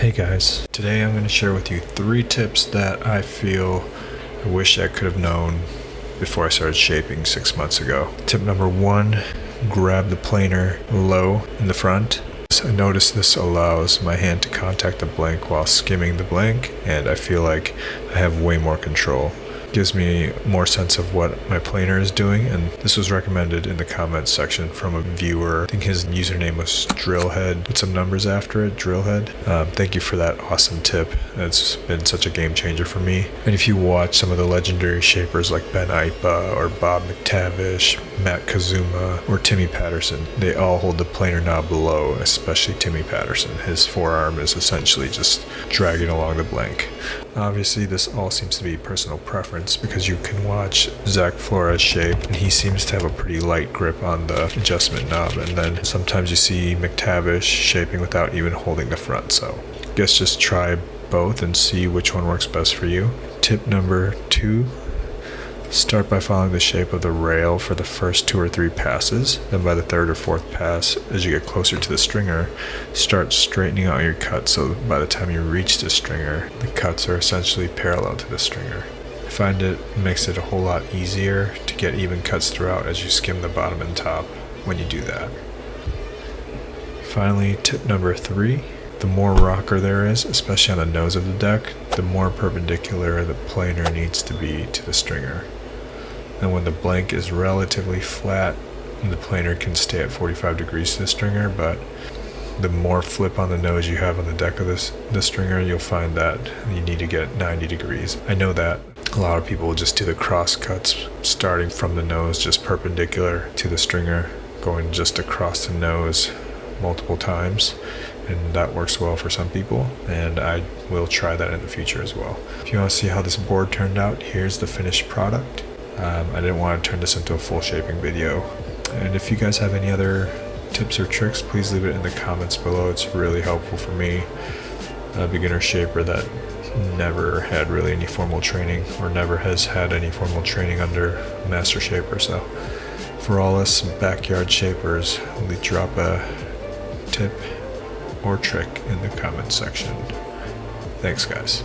Hey guys, today I'm going to share with you 3 tips that I feel I wish I could have known before I started shaping 6 months ago. Tip number 1, grab the planer low in the front. I notice this allows my hand to contact the blank while skimming the blank, and I feel like I have way more control. Gives me more sense of what my planer is doing, and this was recommended in the comments section from a viewer. I think his username was Drillhead with some numbers after it, Drillhead. Thank you for that awesome tip. It's been such a game changer for me. And if you watch some of the legendary shapers like Ben Ipa or Bob McTavish, Matt Kazuma, or Timmy Patterson, they all hold the planer knob low, especially Timmy Patterson. His forearm is essentially just dragging along the blank. Obviously, this all seems to be personal preference because you can watch Zach Flores shape and he seems to have a pretty light grip on the adjustment knob, and then sometimes you see McTavish shaping without even holding the front. So I guess just try both and see which one works best for you. Tip number 2, start by following the shape of the rail for the first 2 or 3 passes. Then by the 3rd or 4th pass, as you get closer to the stringer, start straightening out your cuts so by the time you reach the stringer, the cuts are essentially parallel to the stringer. I find it makes it a whole lot easier to get even cuts throughout as you skim the bottom and top when you do that. Finally, tip number 3. The more rocker there is, especially on the nose of the deck, the more perpendicular the planer needs to be to the stringer. And when the blank is relatively flat, the planer can stay at 45 degrees to the stringer, but the more flip on the nose you have on the deck of the stringer, you'll find that you need to get 90 degrees. I know that a lot of people will just do the cross cuts starting from the nose, just perpendicular to the stringer, going just across the nose multiple times, and that works well for some people, and I will try that in the future as well. If you want to see how this board turned out, here's the finished product. I didn't want to turn this into a full shaping video, and if you guys have any other tips or tricks, please leave it in the comments below. It's really helpful for me, a beginner shaper that never had really any formal training or never has had any formal training under a master shaper. So for all us backyard shapers, drop a tip or trick in the comments section. Thanks guys.